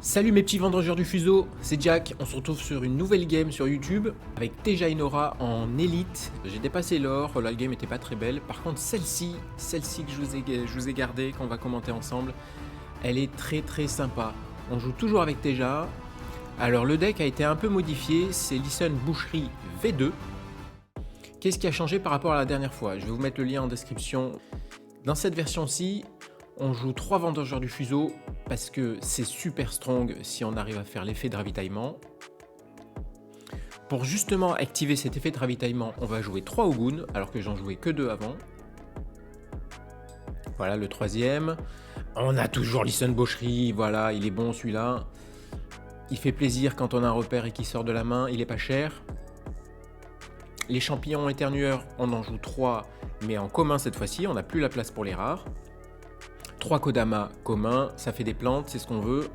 Salut mes petits vendangeurs du fuseau, c'est Jack, on se retrouve sur une nouvelle game sur YouTube avec Teja Inora en élite. J'ai dépassé l'or, la game était pas très belle. Par contre celle-ci que je vous ai gardée, qu'on va commenter ensemble, elle est très sympa. On joue toujours avec Teja. Alors le deck a été un peu modifié, c'est Listen Boucherie V2. Qu'est-ce qui a changé par rapport à la dernière fois? Je vais vous mettre le lien en description. Dans cette version-ci, on joue 3 vendangeurs du fuseau parce que c'est super strong si on arrive à faire l'effet de ravitaillement. Pour justement activer cet effet de ravitaillement, on va jouer 3 Ogun alors que j'en jouais que 2 avant. Voilà le troisième. On a toujours Listen Boucherie, voilà, il est bon celui-là. Il fait plaisir quand on a un repère et qu'il sort de la main, il est pas cher. Les champignons éternueurs, on en joue 3, mais en commun cette fois-ci, on n'a plus la place pour les rares. 3 Kodama communs, ça fait des plantes, c'est ce qu'on veut.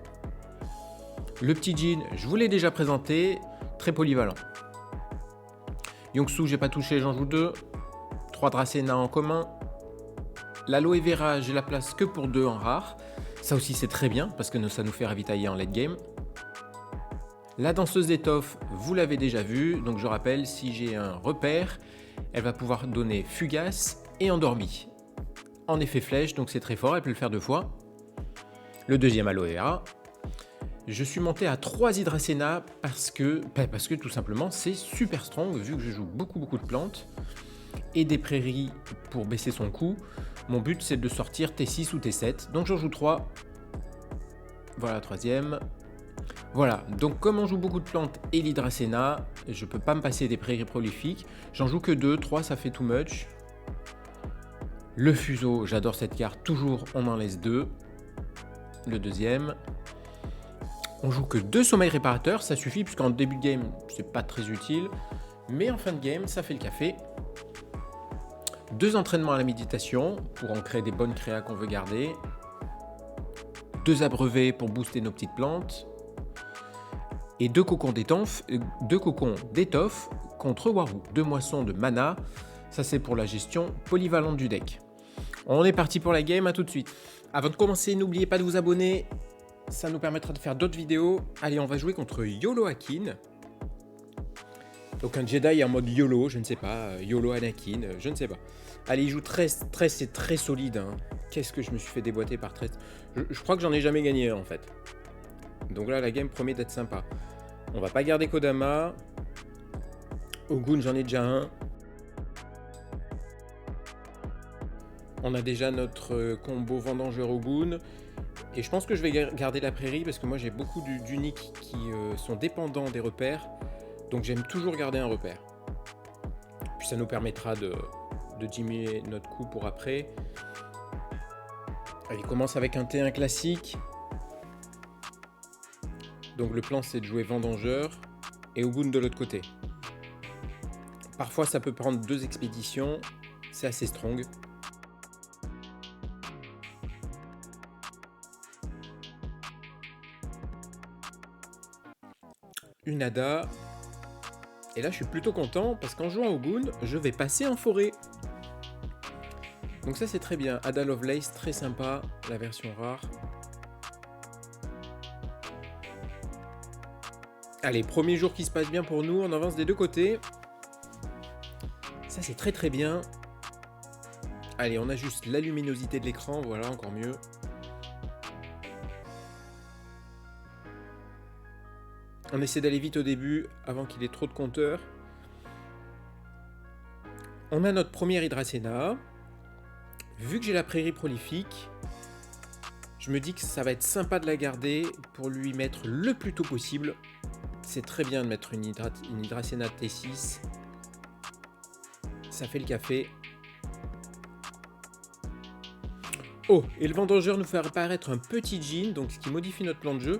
Le petit Jin, je vous l'ai déjà présenté, très polyvalent. Yongsu, j'ai pas touché, j'en joue 2. 3 Dracena en commun. L'Aloe Vera, j'ai la place que pour 2 en rare. Ça aussi c'est très bien, parce que ça nous fait ravitailler en late game. La danseuse d'étoffe, vous l'avez déjà vu, donc je rappelle, si j'ai un repère, elle va pouvoir donner fugace et endormi. En effet flèche, donc c'est très fort, elle peut le faire 2 fois. Le deuxième Aloe Vera. Je suis monté à 3 Hydracena parce que tout simplement c'est super strong vu que je joue beaucoup de plantes et des prairies pour baisser son coût. Mon but c'est de sortir T6 ou T7, donc j'en joue 3. Voilà la troisième. Voilà, donc comme on joue beaucoup de plantes et l'Hydracena, je peux pas me passer des prairies prolifiques. J'en joue que 2, 3 ça fait too much. Le fuseau, j'adore cette carte, toujours on en laisse 2. Le deuxième. On joue que 2 sommeils réparateurs, ça suffit puisqu'en début de game c'est pas très utile, mais en fin de game ça fait le café. 2 entraînements à la méditation pour en créer des bonnes créas qu'on veut garder. 2 abreuvés pour booster nos petites plantes. Et 2 cocons d'étoffe contre Waru. 2 moissons de mana, ça c'est pour la gestion polyvalente du deck. On est parti pour la game, à tout de suite. Avant de commencer, n'oubliez pas de vous abonner, ça nous permettra de faire d'autres vidéos. Allez, on va jouer contre YOLO Akin. Donc un Jedi en mode YOLO, je ne sais pas, YOLO Anakin, je ne sais pas. Allez, il joue Tress, c'est très solide. Hein. Qu'est-ce que je me suis fait déboîter par Tress. Je crois que j'en ai jamais gagné en fait. Donc là, la game promet d'être sympa. On va pas garder Kodama. Ogun, j'en ai déjà un. On a déjà notre combo vendangeur Ogun. Et je pense que je vais garder la prairie parce que moi j'ai beaucoup d'uniques qui sont dépendants des repères. Donc j'aime toujours garder un repère. Puis ça nous permettra de diminuer notre coût pour après. Allez, commence avec un T1 classique. Donc le plan c'est de jouer vendangeur et Ogun de l'autre côté. Parfois ça peut prendre 2 expéditions. C'est assez strong. Une Ada. Et là je suis plutôt content parce qu'en jouant Ogun, je vais passer en forêt. Donc ça c'est très bien. Ada Lovelace, très sympa, la version rare. Allez, premier jour qui se passe bien pour nous, on avance des 2 côtés. Ça c'est très bien. Allez, on ajuste la luminosité de l'écran, voilà, encore mieux. On essaie d'aller vite au début, avant qu'il ait trop de compteurs. On a notre première Hydracena. Vu que j'ai la prairie prolifique, je me dis que ça va être sympa de la garder pour lui mettre le plus tôt possible. C'est très bien de mettre une Hydracena T6. Ça fait le café. Oh, et le vendangeur nous fait apparaître un petit Jin, donc ce qui modifie notre plan de jeu.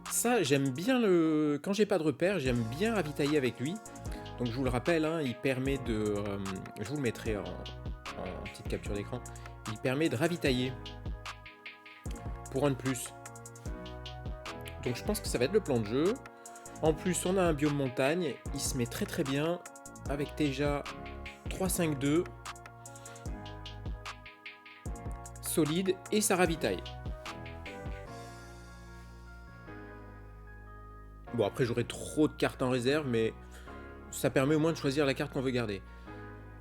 Ça, j'aime bien le... Quand j'ai pas de repère, j'aime bien ravitailler avec lui. Donc je vous le rappelle, hein, il permet de... je vous le mettrai en petite capture d'écran. Il permet de ravitailler pour un de plus. Donc je pense que ça va être le plan de jeu. En plus, on a un biome montagne. Il se met très bien avec Teja 3-5-2. Solide et ça ravitaille. Bon, après, j'aurai trop de cartes en réserve, mais ça permet au moins de choisir la carte qu'on veut garder.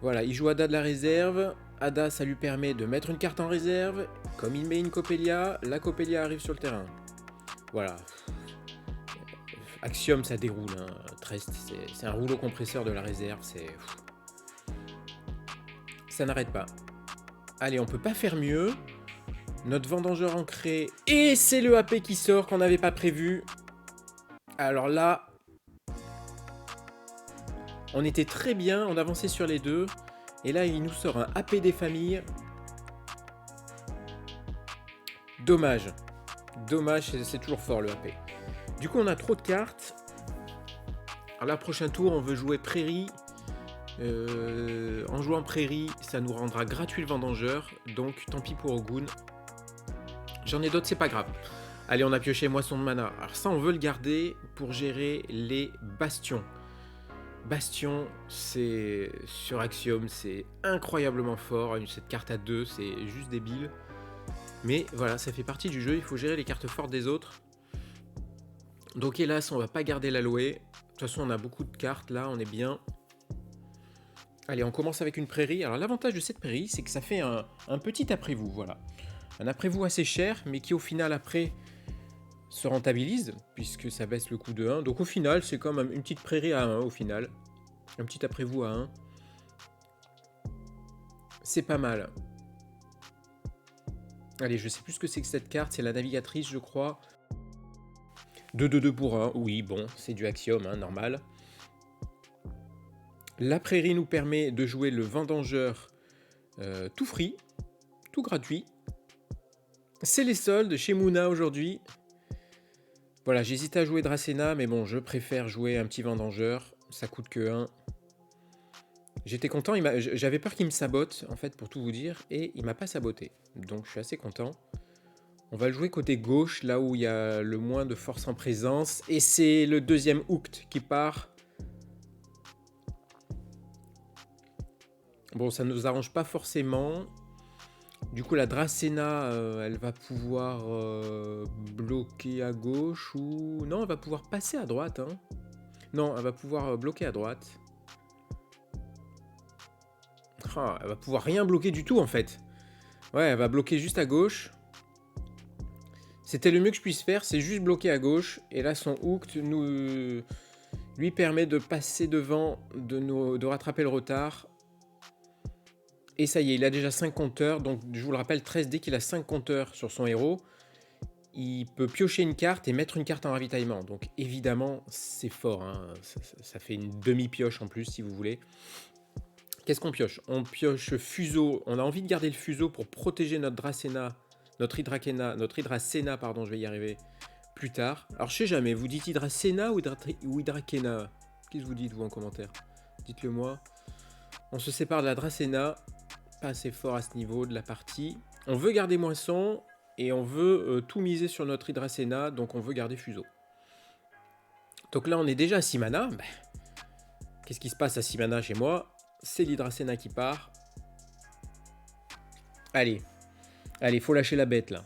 Voilà, il joue Ada de la réserve. Ada, ça lui permet de mettre une carte en réserve. Comme il met une Coppelia, la Coppelia arrive sur le terrain. Voilà. Axiom, ça déroule. Hein. Trest, c'est un rouleau compresseur de la réserve. Ça n'arrête pas. Allez, on peut pas faire mieux. Notre vendangeur ancré. Et c'est le AP qui sort qu'on n'avait pas prévu. Alors là, on était très bien, on avançait sur les deux. Et là, il nous sort un AP des familles. Dommage. Dommage, c'est toujours fort le AP. Du coup, on a trop de cartes. Alors là, prochain tour, on veut jouer Prairie. En jouant Prairie, ça nous rendra gratuit le vendangeur. Donc, tant pis pour Ogun. J'en ai d'autres, c'est pas grave. Allez, on a pioché Moisson de mana. Alors ça, on veut le garder pour gérer les bastions. Bastion, c'est sur Axiom, c'est incroyablement fort. Cette carte à 2, c'est juste débile. Mais voilà, ça fait partie du jeu, il faut gérer les cartes fortes des autres. Donc hélas, on va pas garder l'aloe. De toute façon, on a beaucoup de cartes là, on est bien. Allez, on commence avec une prairie. Alors l'avantage de cette prairie, c'est que ça fait un petit après-vous, voilà. Un après-vous assez cher, mais qui au final après se rentabilise, puisque ça baisse le coût de 1. Donc au final, c'est comme une petite prairie à 1 au final. Un petit après-vous à 1. C'est pas mal. Allez, je sais plus ce que c'est que cette carte, c'est la navigatrice, je crois. 2-2-2 pour 1, oui, bon, c'est du Axiom, hein, normal. La prairie nous permet de jouer le vendangeur tout free, tout gratuit. C'est les soldes chez Moona aujourd'hui. Voilà, j'hésite à jouer Dracena, mais bon, je préfère jouer un petit vendangeur. Ça coûte que 1. J'étais content, j'avais peur qu'il me sabote, en fait, pour tout vous dire, et il m'a pas saboté. Donc je suis assez content. On va le jouer côté gauche, là où il y a le moins de force en présence. Et c'est le deuxième Hooked qui part. Bon, ça ne nous arrange pas forcément. Du coup, la Dracena, elle va pouvoir bloquer à gauche ou... Non, elle va pouvoir passer à droite. Hein. Non, elle va pouvoir bloquer à droite. Ah, elle va pouvoir rien bloquer du tout, en fait. Ouais, elle va bloquer juste à gauche. C'était le mieux que je puisse faire, c'est juste bloquer à gauche. Et là, son hook lui permet de passer devant, de rattraper le retard. Et ça y est, il a déjà 5 compteurs. Donc, je vous le rappelle, 13, dès qu'il a 5 compteurs sur son héros, il peut piocher une carte et mettre une carte en ravitaillement. Donc, évidemment, c'est fort. Hein. Ça fait une demi-pioche en plus, si vous voulez. Qu'est-ce qu'on pioche? On pioche Fuseau. On a envie de garder le Fuseau pour protéger notre Dracena. Notre Hydracena, pardon, je vais y arriver plus tard. Alors, je sais jamais, vous dites Hydracena ou Hydrakena? Qu'est-ce que vous dites, vous, en commentaire? Dites-le moi. On se sépare de la Dracena. Pas assez fort à ce niveau de la partie. On veut garder Moisson et on veut tout miser sur notre Hydracena, donc on veut garder Fuseau. Donc là, on est déjà à 6 mana. Bah, qu'est-ce qui se passe à 6 mana chez moi? C'est l'Hydracena qui part. Allez. Allez, faut lâcher la bête là.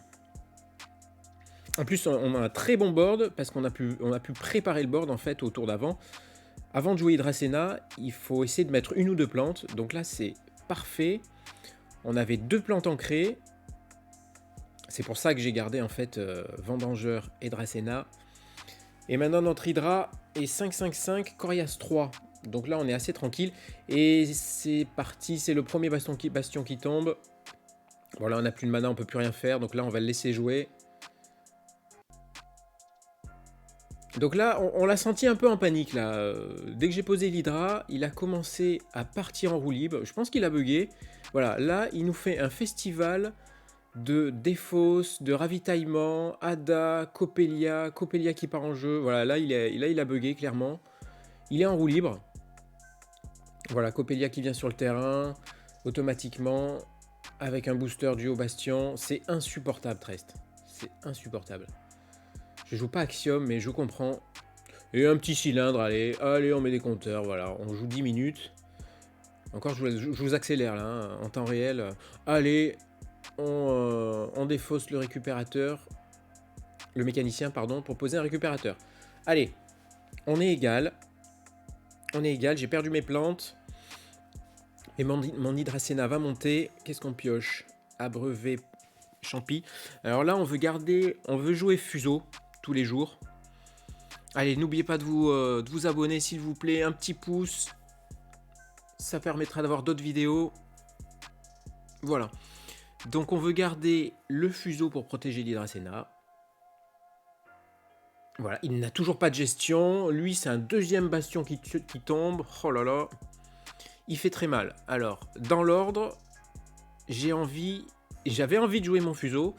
En plus, on a un très bon board parce qu'on a pu préparer le board en fait au tour d'avant. Avant de jouer Hydracena, il faut essayer de mettre une ou deux plantes. Donc là, c'est parfait. On avait 2 plantes ancrées. C'est pour ça que j'ai gardé en fait Vendangeur et Dracena. Et maintenant, notre Hydra est 5-5-5, Corias 3. Donc là, on est assez tranquille. Et c'est parti, c'est le premier bastion qui tombe. Bon, là, on n'a plus de mana, on peut plus rien faire. Donc là, on va le laisser jouer. Donc là, on l'a senti un peu en panique. Là. Dès que j'ai posé l'Hydra, il a commencé à partir en roue libre. Je pense qu'il a bugué. Voilà, là, il nous fait un festival de défausse, de ravitaillement, Ada, Coppelia qui part en jeu. Voilà, là, il a bugué, clairement. Il est en roue libre. Voilà, Coppelia qui vient sur le terrain, automatiquement, avec un booster du haut bastion. C'est insupportable, Trest. C'est insupportable. Je joue pas Axiom, mais je comprends. Et un petit cylindre, allez, on met des compteurs, voilà. On joue 10 minutes. Encore, je vous accélère, là, hein, en temps réel. Allez, on défausse le récupérateur. Le mécanicien, pardon, pour poser un récupérateur. Allez, On est égal. On est égal, j'ai perdu mes plantes. Et mon Hydracena va monter. Qu'est-ce qu'on pioche? Abreuvé, champi. Alors là, on veut jouer Fuseau tous les jours. Allez, n'oubliez pas de vous abonner, s'il vous plaît. Un petit pouce. Ça permettra d'avoir d'autres vidéos. Voilà. Donc, on veut garder le Fuseau pour protéger l'Hydracena. Voilà, il n'a toujours pas de gestion. Lui, c'est un deuxième bastion qui tombe. Oh là là. Il fait très mal. Alors, dans l'ordre, j'avais envie de jouer mon Fuseau,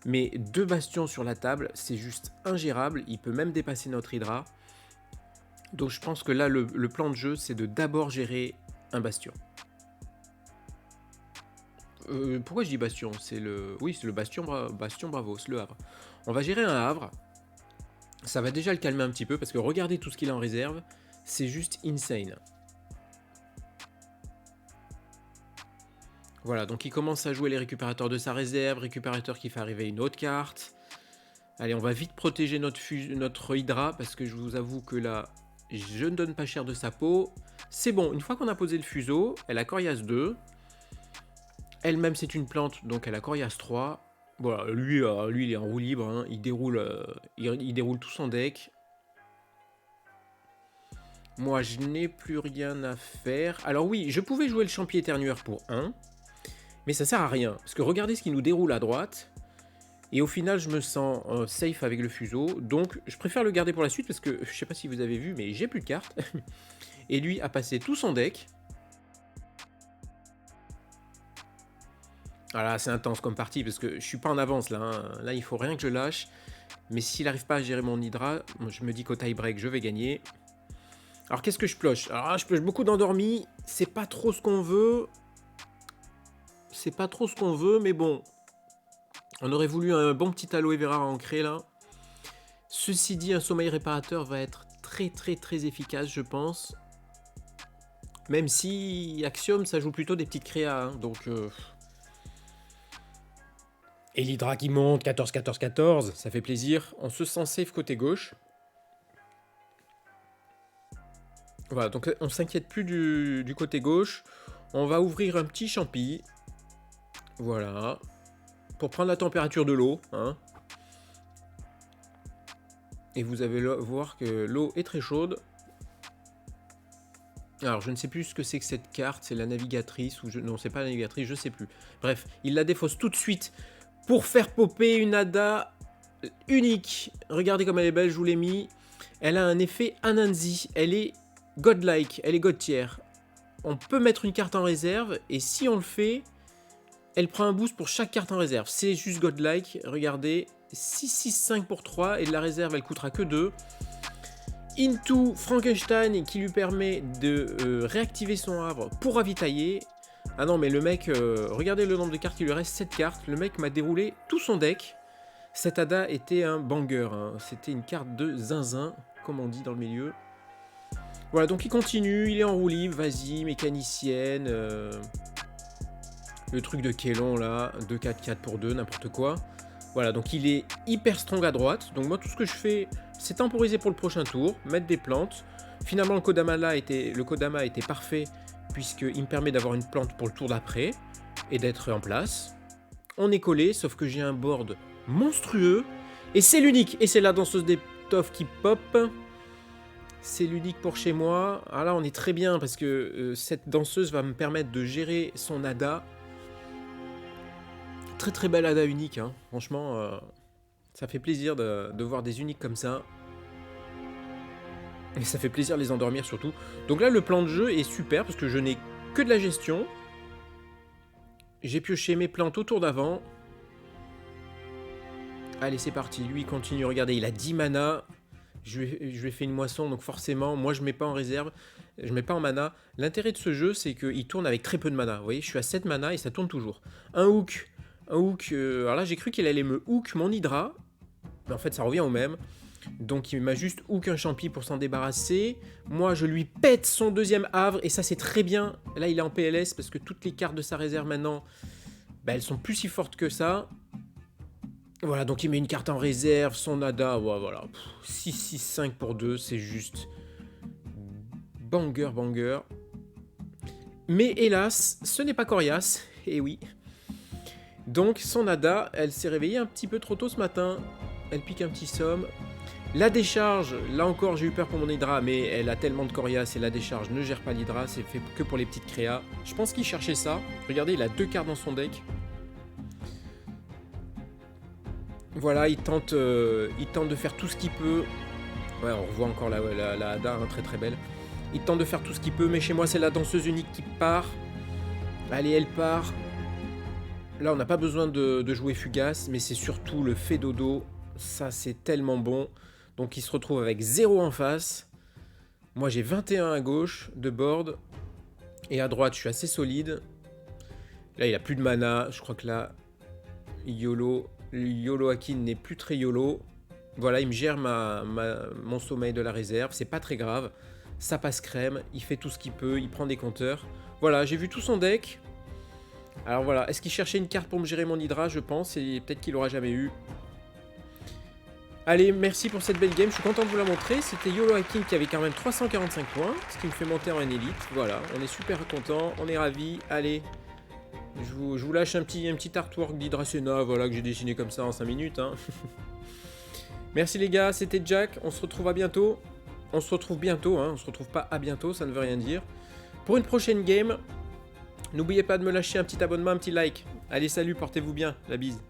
mais 2 bastions sur la table, c'est juste ingérable. Il peut même dépasser notre Hydra. Donc je pense que là, le plan de jeu, c'est de d'abord gérer un bastion. Pourquoi je dis bastion? Oui, c'est le bastion Bravo, c'est le Havre. On va gérer un Havre. Ça va déjà le calmer un petit peu, parce que regardez tout ce qu'il a en réserve. C'est juste insane. Voilà, donc il commence à jouer les récupérateurs de sa réserve, récupérateur qui fait arriver une autre carte. Allez, on va vite protéger notre Hydra, parce que je vous avoue que là, je ne donne pas cher de sa peau. C'est bon, une fois qu'on a posé le fuseau, elle a Corias 2. Elle-même, c'est une plante, donc elle a Corias 3. Voilà, lui il est en roue libre, hein. Il déroule tout son deck. Moi, je n'ai plus rien à faire. Alors oui, je pouvais jouer le champi éternueur pour 1. Mais ça sert à rien, parce que regardez ce qui nous déroule à droite. Et au final, je me sens safe avec le fuseau. Donc, je préfère le garder pour la suite, parce que, je sais pas si vous avez vu, mais j'ai plus de cartes. Et lui a passé tout son deck. Voilà, c'est intense comme partie, parce que je suis pas en avance, là. Hein. Là, il faut rien que je lâche. Mais s'il n'arrive pas à gérer mon Hydra, je me dis qu'au tie-break, je vais gagner. Alors, qu'est-ce que je pioche? Alors, je pioche beaucoup d'endormis. C'est pas trop ce qu'on veut. C'est pas trop ce qu'on veut, mais bon. On aurait voulu un bon petit aloe vera ancré là. Ceci dit, un sommeil réparateur va être très efficace, je pense. Même si Axiom, ça joue plutôt des petites créas. Hein, donc. Et l'Hydra qui monte, 14, ça fait plaisir. On se sent safe côté gauche. Voilà, donc on s'inquiète plus du côté gauche. On va ouvrir un petit champi. Voilà. Pour prendre la température de l'eau. Hein. Et vous allez voir que l'eau est très chaude. Alors, je ne sais plus ce que c'est que cette carte. C'est la navigatrice ou non, c'est pas la navigatrice, je sais plus. Bref, il la défausse tout de suite pour faire popper une Ada unique. Regardez comme elle est belle, je vous l'ai mis. Elle a un effet Anansi. Elle est godlike, elle est god tier. On peut mettre une carte en réserve et si on le fait, elle prend un boost pour chaque carte en réserve. C'est juste godlike. Regardez, 6-6-5 pour 3 et de la réserve, elle coûtera que 2. Into Frankenstein qui lui permet de réactiver son havre pour ravitailler. Ah non, mais le mec, regardez le nombre de cartes, il lui reste 7 cartes. Le mec m'a déroulé tout son deck. Cette Ada était un banger. Hein. C'était une carte de zinzin, comme on dit dans le milieu. Voilà, donc il continue, il est en roue libre, vas-y, mécanicienne. Le truc de Kélon là, 2-4-4 pour 2, n'importe quoi. Voilà, donc il est hyper strong à droite. Donc moi, tout ce que je fais, c'est temporiser pour le prochain tour, mettre des plantes. Finalement, le Kodama était parfait, puisqu'il me permet d'avoir une plante pour le tour d'après, et d'être en place. On est collé, sauf que j'ai un board monstrueux, et c'est l'unique. Et c'est la danseuse d'étoffe qui pop. C'est l'unique pour chez moi. Alors là, on est très bien, parce que cette danseuse va me permettre de gérer son Ada. Très belle Ada unique, hein. Franchement, ça fait plaisir de voir des uniques comme ça. Et ça fait plaisir de les endormir surtout. Donc là, le plan de jeu est super parce que je n'ai que de la gestion. J'ai pioché mes plantes au tour d'avant. Allez, c'est parti. Lui, il continue. Regardez, il a 10 mana. Je lui ai fait une moisson, donc forcément, moi, je ne mets pas en réserve. Je ne mets pas en mana. L'intérêt de ce jeu, c'est qu'il tourne avec très peu de mana. Vous voyez, je suis à 7 mana et ça tourne toujours. Un hook. Alors là, j'ai cru qu'il allait me hook mon Hydra. Mais en fait, ça revient au même. Donc, il m'a juste hook un champi pour s'en débarrasser. Moi, je lui pète son deuxième havre. Et ça, c'est très bien. Là, il est en PLS parce que toutes les cartes de sa réserve, maintenant, bah, elles sont plus si fortes que ça. Voilà, donc il met une carte en réserve, son nada, ouais, voilà. 6-6-5 pour 2, c'est juste banger, banger. Mais hélas, ce n'est pas coriace, et oui. Donc son nada, elle s'est réveillée un petit peu trop tôt ce matin. Elle pique un petit somme. La décharge, là encore j'ai eu peur pour mon Hydra, mais elle a tellement de coriace et la décharge ne gère pas l'Hydra, c'est fait que pour les petites créas. Je pense qu'il cherchait ça. Regardez, il a 2 cartes dans son deck. Voilà, il tente de faire tout ce qu'il peut. Ouais, on revoit encore la Hada, hein, très très belle. Il tente de faire tout ce qu'il peut, mais chez moi c'est la danseuse unique qui part. Allez, elle part. Là, on n'a pas besoin de jouer fugace, mais c'est surtout le fait dodo. Ça, c'est tellement bon. Donc, il se retrouve avec 0 en face. Moi, j'ai 21 à gauche de board. Et à droite, je suis assez solide. Là, il a plus de mana. Je crois que là, YOLO Akin n'est plus très YOLO. Voilà, il me gère mon sommeil de la réserve. C'est pas très grave. Ça passe crème. Il fait tout ce qu'il peut. Il prend des compteurs. Voilà, j'ai vu tout son deck. Alors voilà, est-ce qu'il cherchait une carte pour me gérer mon Hydra? Je pense. Et peut-être qu'il l'aura jamais eu. Allez, merci pour cette belle game, je suis content de vous la montrer. C'était YOLO Akin qui avait quand même 345 points, ce qui me fait monter en élite. Voilà, on est super content, on est ravis. Allez, je vous lâche un petit artwork d'Hydracena, voilà, que j'ai dessiné comme ça en 5 minutes. Hein. Merci les gars, c'était Jack, on se retrouve à bientôt. On se retrouve bientôt, hein, on se retrouve pas à bientôt, ça ne veut rien dire. Pour une prochaine game, n'oubliez pas de me lâcher un petit abonnement, un petit like. Allez, salut, portez-vous bien, la bise.